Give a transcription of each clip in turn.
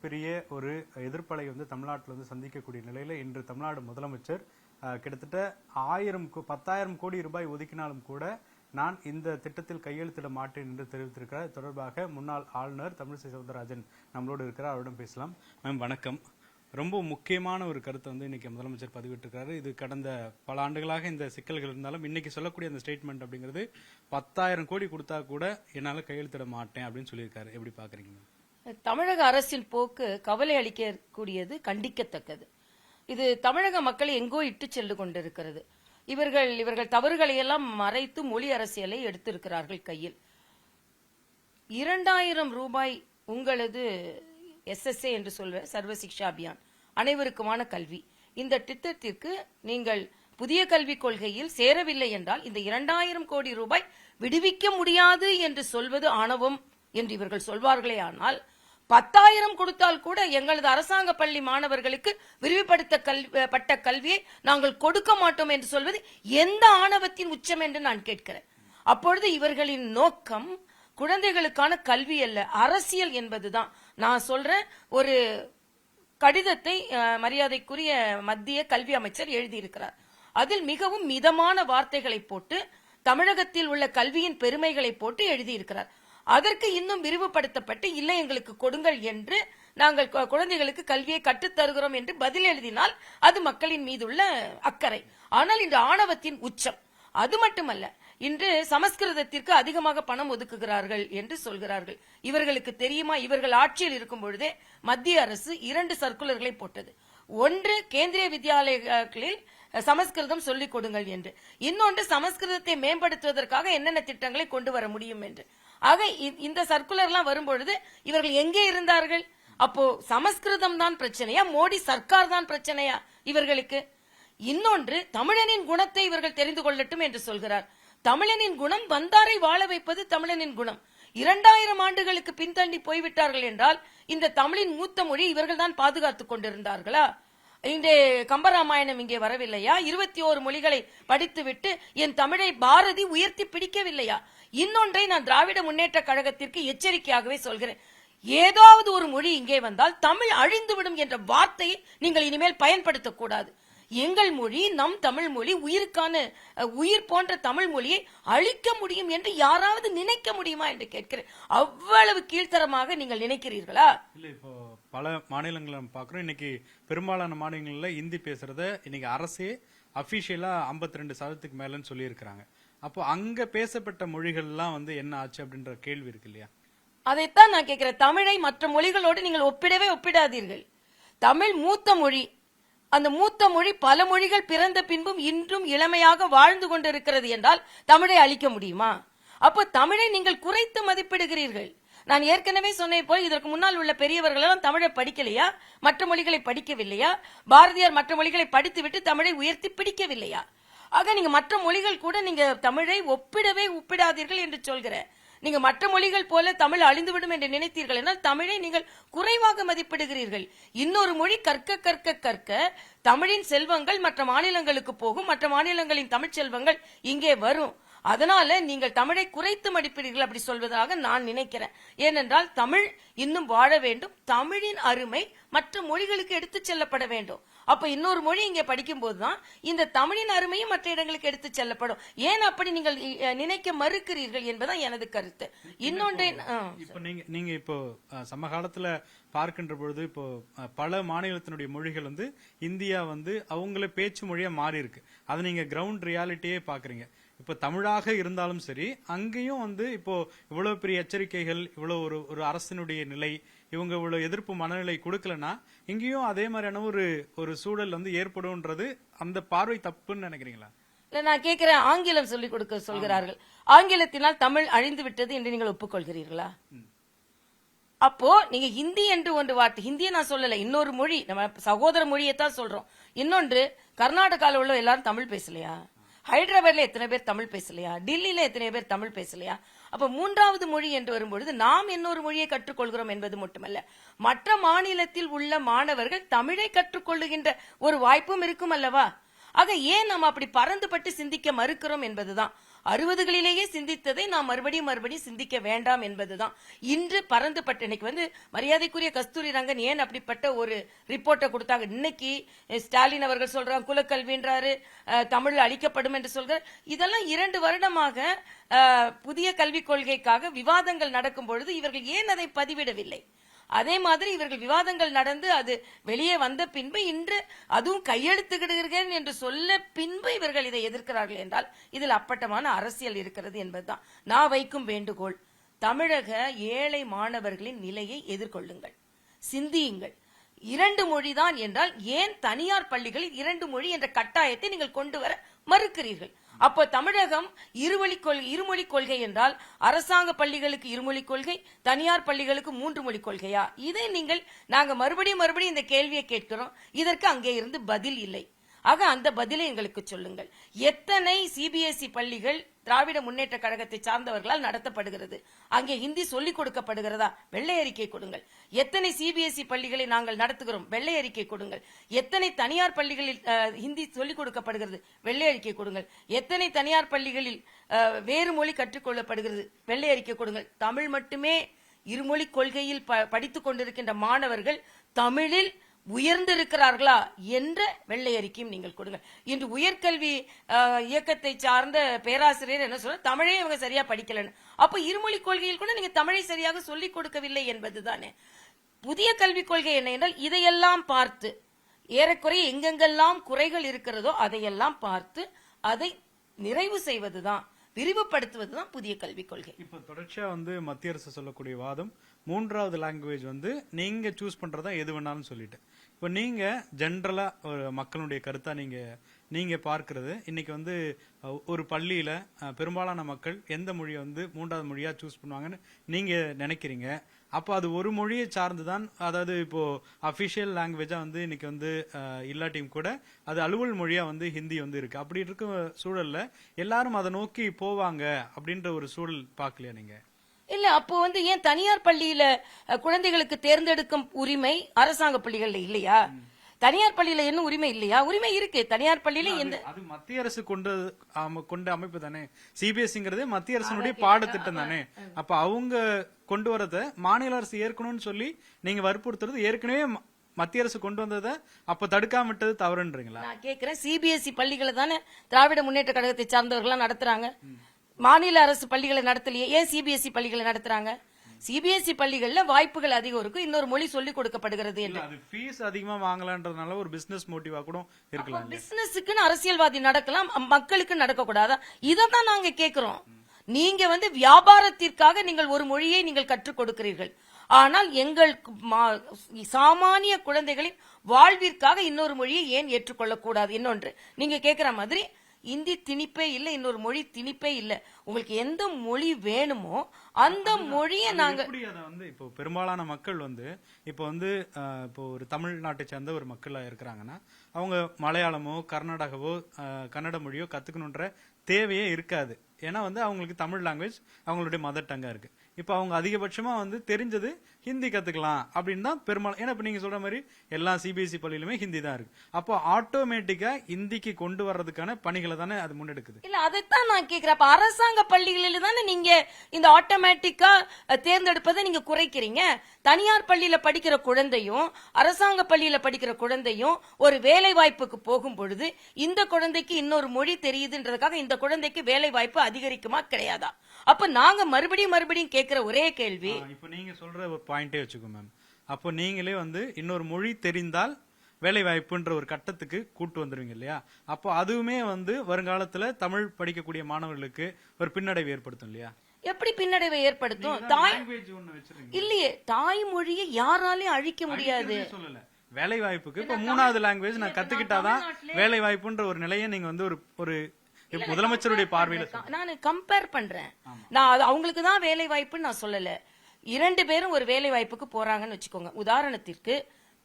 மிகப்பெரிய ஒரு எதிர்ப்பலை தமிழ்நாட்டில் சந்திக்கக்கூடிய நிலையில இன்று தமிழ்நாடு முதலமைச்சர் கிட்டத்தட்ட 10,000 கோடி ரூபாய் ஒதுக்கினாலும் கூட நான் இந்த திட்டத்தில் கையெழுத்திட மாட்டேன் என்று தெரிவித்திருக்கிறார். தொடர்பாக முன்னாள் ஆளுநர் தமிழிசை சவுந்தரராஜன் நம்மளோடு இருக்கிறார். அவரிடம் பேசலாம். மேம் வணக்கம். ரொம்ப முக்கியமான ஒரு கருத்தை இன்னைக்கு முதலமைச்சர் பதிவிட்டிருக்காரு. இது கடந்த பல ஆண்டுகளாக இந்த சிக்கல்கள் இருந்தாலும் இன்னைக்கு சொல்லக்கூடிய அந்த ஸ்டேட்மெண்ட் அப்படிங்கிறது 10,000 கோடி கொடுத்தா கூட என்னால கையெழுத்திட மாட்டேன் அப்படின்னு சொல்லியிருக்காரு. எப்படி பாக்குறீங்க? தமிழக அரசின் போக்கு கவலை அளிக்கக்கூடியது, கண்டிக்கத்தக்கது. இது தமிழக மக்களை எங்கோ இட்டு சென்று கொண்டிருக்கிறது. இவர்கள் தவறுகளை எல்லாம் மறைத்து மொழி அரசியலை எடுத்திருக்கிறார்கள் கையில். 2,000 ரூபாய் உங்களது SSA என்று சொல்ற சர்வ சிக்ஷா அபியான், அனைவருக்குமான கல்வி, இந்த திட்டத்திற்கு நீங்கள் புதிய கல்விக் கொள்கையில் சேரவில்லை என்றால் இந்த 2,000 கோடி ரூபாய் விடுவிக்க முடியாது என்று சொல்வது ஆணவம் என்று இவர்கள் சொல்வார்களே. ஆனால் 10,000 கொடுத்தால் கூட எங்களது அரசாங்க பள்ளி மாணவர்களுக்கு விரிவுபடுத்தப்பட்ட கல்வியை நாங்கள் கொடுக்க மாட்டோம் என்று சொல்வது எந்த ஆணவத்தின் உச்சம் என்று நான் கேட்கிறேன். அப்பொழுது இவர்களின் நோக்கம் குழந்தைகளுக்கான கல்வி அல்ல, அரசியல் என்பதுதான். நான் சொல்றேன், ஒரு கடிதத்தை மரியாதைக்குரிய மத்திய கல்வி அமைச்சர் எழுதியிருக்கிறார். அதில் மிகவும் மிதமான வார்த்தைகளை போட்டு தமிழகத்தில் உள்ள கல்வியின் பெருமைகளை போட்டு எழுதியிருக்கிறார். அதற்கு இன்னும் விரிவுபடுத்தப்பட்டு இல்லை எங்களுக்கு கொடுங்கள் என்று நாங்கள் குழந்தைகளுக்கு கல்வியை கற்றுத்தருகிறோம் என்று பதில் எழுதினால் அது மக்களின் மீதுள்ள அக்கறை. ஆனால் இன்று ஆணவத்தின் உச்சம். அது மட்டுமல்ல, இன்று சமஸ்கிருதத்திற்கு அதிகமாக பணம் ஒதுக்குகிறார்கள் என்று சொல்கிறார்கள். இவர்களுக்கு தெரியுமா? இவர்கள் ஆட்சியில் இருக்கும் பொழுதே மத்திய அரசு 2 சர்க்குலர்களை போட்டது. ஒன்று, கேந்திரிய வித்யாலயங்களில் சமஸ்கிருதம் சொல்லிக் கொடுங்கள் என்று. இன்னொன்று, சமஸ்கிருதத்தை மேம்படுத்துவதற்காக என்னென்ன திட்டங்களை கொண்டு வர முடியும் என்று. ஆக இந்த சர்க்குலர்லாம் வரும்பொழுது இவர்கள் எங்கே இருந்தார்கள்? அப்போ சமஸ்கிருதம் தான் பிரச்சனையா, மோடி சர்க்கார் தான் பிரச்சனையா இவர்களுக்கு? இன்னொன்று, தமிழனின் குணத்தை இவர்கள் தெரிந்து கொள்ளட்டும் என்று சொல்கிறார். தமிழனின் குணம் வந்தாரை வாழ வைப்பது தமிழனின் குணம். 2,000 ஆண்டுகளுக்கு பின்தண்டி போய்விட்டார்கள் என்றால் இந்த தமிழின் மூத்த மொழி இவர்கள் தான் பாதுகாத்துக் கொண்டிருந்தார்களா? இங்கே கம்பராமாயணம் இங்கே வரவில்லையா? 21 மொழிகளை படித்துவிட்டு என் தமிழை பாரதி உயர்த்தி பிடிக்கவில்லையா? இன்னொன்றை நான் திராவிட முன்னேற்ற கழகத்திற்கு எச்சரிக்கையாகவே சொல்கிறேன். ஏதாவது ஒரு மொழி இங்கே வந்தால் தமிழ் அழிந்துவிடும் என்ற வார்த்தையை நீங்கள் இனிமேல் பயன்படுத்தக்கூடாது. எங்கள் மொழி, நம் தமிழ் மொழி, உயிர் போன்ற தமிழ் மொழியை அழிக்க முடியும் என்று யாராவது நினைக்க முடியுமா என்று கேட்கிறேன். அவ்வளவு கீழ்த்தரமாக நீங்கள் நினைக்கிறீர்களா? இல்ல, இப்போ பல மாநிலங்களை பாக்குறோம். இன்னைக்கு பெரும்பாலான மாநிலங்கள்ல இந்தி பேசுறத இன்னைக்கு அரசே அபிஷியலா 52% மேலன்னு சொல்லி இருக்கிறாங்க. அப்போ அங்க பேசப்பட்ட மொழிகள் எல்லாம் என்ன ஆச்சு அப்படின்ற கேள்வி இருக்கு இல்லையா? அதைத்தான் நான் கேட்கிறேன். தமிழை மற்ற மொழிகளோடு நீங்கள் ஒப்பிடாதீர்கள். தமிழ் மூத்த மொழி. அந்த மூத்த மொழி பல மொழிகள் பிறந்த பின்பும் இன்றும் இளமையாக வாழ்ந்து கொண்டிருக்கிறது என்றால் தமிழை அழிக்க முடியுமா? அப்போ தமிழை நீங்கள் குறைத்து மதிப்பிடுகிறீர்கள். நான் ஏற்கனவே சொன்ன போல் இதற்கு முன்னால் உள்ள பெரியவர்கள் எல்லாம் தமிழை படிக்கலையா? மற்ற மொழிகளை படிக்கவில்லையா? பாரதியார் மற்ற மொழிகளை படித்துவிட்டு தமிழை உயர்த்தி பிடிக்கவில்லையா? ஆக நீங்க மற்ற மொழிகள் கூட நீங்க தமிழை ஒப்பிடாதீர்கள் என்று சொல்கிறேன். நீங்க மற்ற மொழிகள் போல தமிழ் அழிந்துவிடும் என்று நினைத்தீர்கள் என்றால் தமிழை நீங்கள் குறைவாக மதிப்பிடுகிறீர்கள். இன்னொரு மொழி கற்க கற்க கற்க தமிழின் செல்வங்கள் மற்ற மாநிலங்களுக்கு போகும், மற்ற மாநிலங்களின் தமிழ் செல்வங்கள் இங்கே வரும். அதனால நீங்கள் தமிழை குறைத்து மதிப்பிடுகிறீர்கள் அப்படி சொல்வதாக நான் நினைக்கிறேன். ஏனென்றால் தமிழ் இன்னும் வாழ வேண்டும். தமிழின் அருமை மற்ற மொழிகளுக்கு எடுத்துச் செல்லப்பட வேண்டும். அப்ப இன்னொரு மொழி இங்கே படிக்கும் போதுதான் இந்த தமிழின் அருமையும் மற்ற இடங்களுக்கு எடுத்துச் செல்லப்படும். ஏன் அப்படி நீங்கள் நினைக்க மறுக்கிறீர்கள் என்பதுதான் எனது கருத்து. இன்னொன்றை நீங்க இப்போ சமகாலத்துல பார்க்கின்ற பொழுது இப்போ பல மாநிலத்தினுடைய மொழிகள் இந்தியா அவங்கள பேச்சு மொழியா மாறி இருக்கு. அதை நீங்க கிரவுண்ட் ரியாலிட்டியே பாக்குறீங்க. இப்ப தமிழாக இருந்தாலும் சரி, அங்கேயும் இப்போ இவ்வளவு பெரிய எச்சரிக்கைகள், இவ்வளவு ஒரு அரசினுடைய நிலை, இவங்க இவ்வளவு எதிர்ப்பு மனநிலை கொடுக்கலன்னா இங்கேயும் அதே மாதிரியான ஒரு சூழல் ஏற்படும்ன்றது அந்த பார்வை தப்புன்னு நினைக்கிறீங்களா? இல்ல, நான் கேட்கிறேன், ஆங்கிலம் சொல்லிக் கொடுக்க சொல்கிறார்கள். ஆங்கிலத்தினால் தமிழ் அழிந்து விட்டது என்று நீங்கள் ஒப்புக்கொள்கிறீர்களா? அப்போ நீங்க ஹிந்தி என்று ஒன்று வார்த்தை, ஹிந்தியை நான் சொல்லல, இன்னொரு மொழி, நம்ம சகோதர மொழியை தான் சொல்றோம். இன்னொன்று, கர்நாடகாவில் உள்ள எல்லாரும் தமிழ் பேசலையா? ஹைதராபாத்ல எத்தனை பேர் தமிழ் பேசலையா? டில்லியில எத்தனை பேர் தமிழ் பேசலையா? அப்ப மூன்றாவது மொழி என்று வரும்பொழுது நாம் இன்னொரு மொழியை கற்றுக்கொள்கிறோம் என்பது மட்டுமல்ல, மற்ற மாநிலத்தில் உள்ள மாணவர்கள் தமிழை கற்றுக்கொள்ளுகின்ற ஒரு வாய்ப்பும் இருக்கும் அல்லவா? ஆக ஏன் நம்ம அப்படி பறந்துபட்டு சிந்திக்க மறுக்கிறோம் என்பதுதான். 60களிலேயே சிந்தித்ததை நாம் மறுபடியும் சிந்திக்க வேண்டாம் என்பதுதான். இன்று பறந்துபட்ட இன்னைக்கு மரியாதைக்குரிய கஸ்தூரி ரங்கன் ஏன் அப்படிப்பட்ட ஒரு ரிப்போர்ட்டை கொடுத்தாங்க. இன்னைக்கு ஸ்டாலின் அவர்கள் சொல்றாங்க குலக்கல்வின்றாரு, தமிழ் அழிக்கப்படும் என்று சொல்றாரு. இதெல்லாம் 2 வருடமாக புதிய கல்விக் கொள்கைக்காக விவாதங்கள் நடக்கும் பொழுது இவர்கள் ஏன் அதை பதிவிடவில்லை? அதே மாதிரி இவர்கள் விவாதங்கள் நடந்து அது வெளியே வந்த பின்பு இன்று அதுவும் கையெழுத்துகிறேன் என்று சொல்ல பின்பு இவர்கள் இதை எதிர்க்கிறார்கள் என்றால் இதில் அப்பட்டமான அரசியல் இருக்கிறது என்பதுதான் நான் வைக்கும் வேண்டுகோள். தமிழக ஏழை மாணவர்களின் நிலையை எதிர்கொள்ளுங்கள், சிந்தியுங்கள். 2 மொழிதான் என்றால் ஏன் தனியார் பள்ளிகளில் 2 மொழி என்ற கட்டாயத்தை நீங்கள் கொண்டு வர மறுக்கிறீர்கள்? அப்போ தமிழகம் இருமொழி கொள்கை என்றால் அரசாங்க பள்ளிகளுக்கு 2 மொழி கொள்கை, தனியார் பள்ளிகளுக்கு 3 மொழி கொள்கையா? இதை நாங்க மறுபடியும் இந்த கேள்வியை கேட்கிறோம். இதற்கு அங்கே இருந்து பதில் இல்லை. ஆக அந்த பதிலை எங்களுக்கு சொல்லுங்கள். எத்தனை சிபிஎஸ்இ பள்ளிகள் திராவிட முன்னேற்ற கழகத்தை சார்ந்தவர்களால் நடத்தப்படுகிறது? அங்கே ஹிந்தி சொல்லிக் கொடுக்கப்படுகிறதா? வெள்ளை அறிக்கை கொடுங்கள். எத்தனை சிபிஎஸ்இ பள்ளிகளை நாங்கள் நடத்துகிறோம்? வெள்ளை அறிக்கை கொடுங்கள். எத்தனை தனியார் பள்ளிகளில் ஹிந்தி சொல்லிக் கொடுக்கப்படுகிறது? வெள்ளை அறிக்கை கொடுங்கள். எத்தனை தனியார் பள்ளிகளில் வேறு மொழி கற்றுக்கொள்ளப்படுகிறது? வெள்ளை அறிக்கை கொடுங்கள். தமிழ் மட்டுமே 2 மொழி கொள்கையில் படித்துக் கொண்டிருக்கின்ற மாணவர்கள் தமிழில் உயர்ந்திருக்கிறார்களா என்ற வெள்ளை அறிக்கையும் நீங்கள் கொடுங்க. இன்று உயர்கல்வி இயக்கத்தை சார்ந்த பேராசிரியர் என்ன சொல்ற, தமிழே இவங்க சரியா படிக்கலன்னு. அப்ப 2 மொழி கொள்கையில் கூட நீங்க தமிழை சரியாக சொல்லிக் கொடுக்கவில்லை என்பதுதானே புதிய கல்விக் கொள்கை. என்ன என்றால் இதையெல்லாம் பார்த்து ஏறக்குறைய எங்கெங்கெல்லாம் குறைகள் இருக்கிறதோ அதையெல்லாம் பார்த்து அதை நிறைவு செய்வதுதான், விரிவுபடுத்துவதுதான் புதிய கல்விக் கொள்கை. இப்ப தொடர்ச்சியா மத்திய அரசு சொல்லக்கூடிய வாதம் 3வது லாங்குவேஜ் நீங்க சூஸ் பண்றதா எது வேணாலும் சொல்லிட்டு, இப்ப நீங்க ஜென்ரலா ஒரு மக்களுடைய கருத்தா நீங்க பார்க்கிறது இன்னைக்கு ஒரு பள்ளியில பெரும்பாலான மக்கள் எந்த மொழியை 3வது மொழியா சூஸ் பண்ணுவாங்கன்னு நீங்க நினைக்கிறீங்க? அப்போ அது ஒரு மொழியை சார்ந்துதான், அதாவது இப்போ அபிஷியல் லாங்குவேஜா இன்னைக்கு இல்லாட்டியும் கூட அது அலுவல் மொழியா ஹிந்தி இருக்கு. அப்படி இருக்க சூழல்ல எல்லாரும் அதை நோக்கி போவாங்க அப்படின்ற ஒரு சூழல் பார்க்கலையா நீங்க? இல்ல, அப்போ ஏன் தனியார் பள்ளியில குழந்தைகளுக்கு தேர்ந்தெடுக்கும் உரிமை அரசாங்க பள்ளிகள்ல இல்லையா? தனியார் பள்ளியில என்ன உரிமை இல்லையா? உரிமை இருக்கு. தனியார் பள்ளியில அது மத்திய அரசு கொண்ட அமைப்பு தானே. சிபிஎஸ்இங்கிறது மத்திய அரசுடைய பாடத்திட்டம் தானே. அப்ப அவங்க கொண்டு வரத மாநில அரசு ஏற்கணும்னு சொல்லி நீங்க வற்புறுத்துறது ஏற்கனவே மத்திய அரசு கொண்டு வந்ததை அப்ப தடுக்காம விட்டது தவறுன்றீங்களா? நான் கேக்குறேன், சிபிஎஸ்இ பள்ளிகளை தானே திராவிட முன்னேற்ற கழகத்தை சார்ந்தவர்கள் நடத்துறாங்க. மாநில அரசு பள்ளிகளை நடத்தலையே, ஏன் சிபிஎஸ்இ பள்ளிகளை நடத்துறாங்க? சிபிஎஸ்இ பள்ளிகள்ல வாய்ப்புகள் அதிகம் இருக்கு, இன்னொரு மொழி சொல்லிக் கொடுக்கப்படுகிறது என்று. அது ஃபீஸ் அதிகமா வாங்கலான்றதுனால ஒரு பிசினஸ் மோட்டிவா கூட இருக்கலாம். பிசினஸுக்குன்னு அரசியல்வாதி நடக்கலாம், மக்களுக்கு நடக்க கூடாதா? இதான் நாங்க கேக்குறோம். நீங்க வியாபாரத்திற்காக நீங்கள் ஒரு மொழியை நீங்கள் கற்றுக் கொடுக்கிறீர்கள். ஆனால் எங்கள் சாமானிய குழந்தைகளின் வாழ்விற்காக இன்னொரு மொழியை ஏன் ஏற்றுக்கொள்ளக்கூடாது? இன்னொன்று நீங்க கேக்குற மாதிரி இந்தி திணிப்பே இல்ல, இன்னொரு மொழி திணிப்பே இல்ல. உங்களுக்கு எந்த மொழி வேணுமோ அந்த மொழியை நாங்க இப்போ பெரும்பாலான மக்கள் இப்போ இப்போ ஒரு தமிழ்நாட்டை சேர்ந்த ஒரு மக்களா இருக்கிறாங்கன்னா அவங்க மலையாளமோ கர்நாடகவோ கன்னட மொழியோ கத்துக்கணுன்ற தேவையே இருக்காது. ஏன்னா அவங்களுக்கு தமிழ் லாங்குவேஜ் அவங்களுடைய மதர் டங்கா இருக்கு. இப்ப அவங்க அதிகபட்சமா தெரிஞ்சது ஹிந்தி கத்துக்கலாம் அப்படின்னு தான் பெரும்பாலும். ஏன்னா இப்ப நீங்க சொல்ற மாதிரி எல்லா சிபிஎஸ்இ பள்ளியிலுமே ஹிந்தி தான் இருக்கு. அப்போ ஆட்டோமேட்டிக்கா ஹிந்திக்கு கொண்டு வர்றதுக்கான பணிகளை தானே அது முன்னெடுக்குது. இல்ல, அதைத்தான் நான் கேக்குறேன். அப்ப அரசாங்க பள்ளிகளில் தானே நீங்க இந்த ஆட்டோமேட்டிக்கா தேர்ந்தெடுப்பதை நீங்க குறைக்கிறீங்க. தனியார் பள்ளியில படிக்கிற குழந்தையும் அரசாங்க பள்ளியில படிக்கிற குழந்தையும் ஒரு வேலை வாய்ப்புக்கு போகும் பொழுது இந்த குழந்தைக்கு இன்னொரு மொழி தெரியுதுன்றதுக்காக இந்த குழந்தைக்கு வேலை வாய்ப்பு அதிகரிக்குமா கிடையாதா? அப்ப நாங்க மறுபடியும் கேட்கிற ஒரே கேள்வி, இப்ப நீங்க சொல்ற ஒரு பாயிண்டே வச்சுக்கோ மேம், அப்போ நீங்களே இன்னொரு மொழி தெரிந்தால் வேலை வாய்ப்புன்ற ஒரு கட்டத்துக்கு கூட்டு வந்துருவீங்க இல்லையா? அப்போ அதுவுமே வருங்காலத்துல தமிழ் படிக்கக்கூடிய மாணவர்களுக்கு ஒரு பின்னடைவு ஏற்படுத்தும் இல்லையா? எப்படி பின்னடைவை ஏற்படுத்தும்? இல்லையே, தாய்மொழியை யாராலையும் அழிக்க முடியாது. சொல்லல, வேலை வாய்ப்புக்கு இப்ப 3வது லாங்குவேஜ் நான் கத்துக்கிட்டாதான் வேலை வாய்ப்புன்ற ஒரு நிலையை நீங்க ஒரு முதலமைச்சருடைய பார்வையில நான் கம்பேர் பண்றேன். நான் அவங்களுக்கு தான் வேலை வாய்ப்புன்னு நான் சொல்லல. 2 பேரும் ஒரு வேலை வாய்ப்புக்கு போறாங்கன்னு வச்சுக்கோங்க. உதாரணத்திற்கு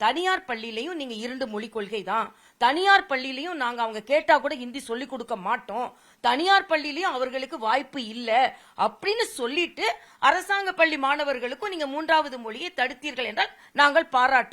தனியார் பள்ளியிலையும் நீங்க 2 மொழி கொள்கை தான். தனியார் பள்ளியிலையும் நாங்க அவங்க கேட்டா கூட ஹிந்தி சொல்லிக் கொடுக்க மாட்டோம், தனியார் பள்ளியிலையும் அவர்களுக்கு வாய்ப்பு இல்ல அப்படின்னு சொல்லிட்டு அரசாங்க பள்ளி மாணவர்களுக்கும் நீங்க 3வது மொழியை தடுத்தீர்கள் என்றால் நாங்கள் பாராட்டுவோம்.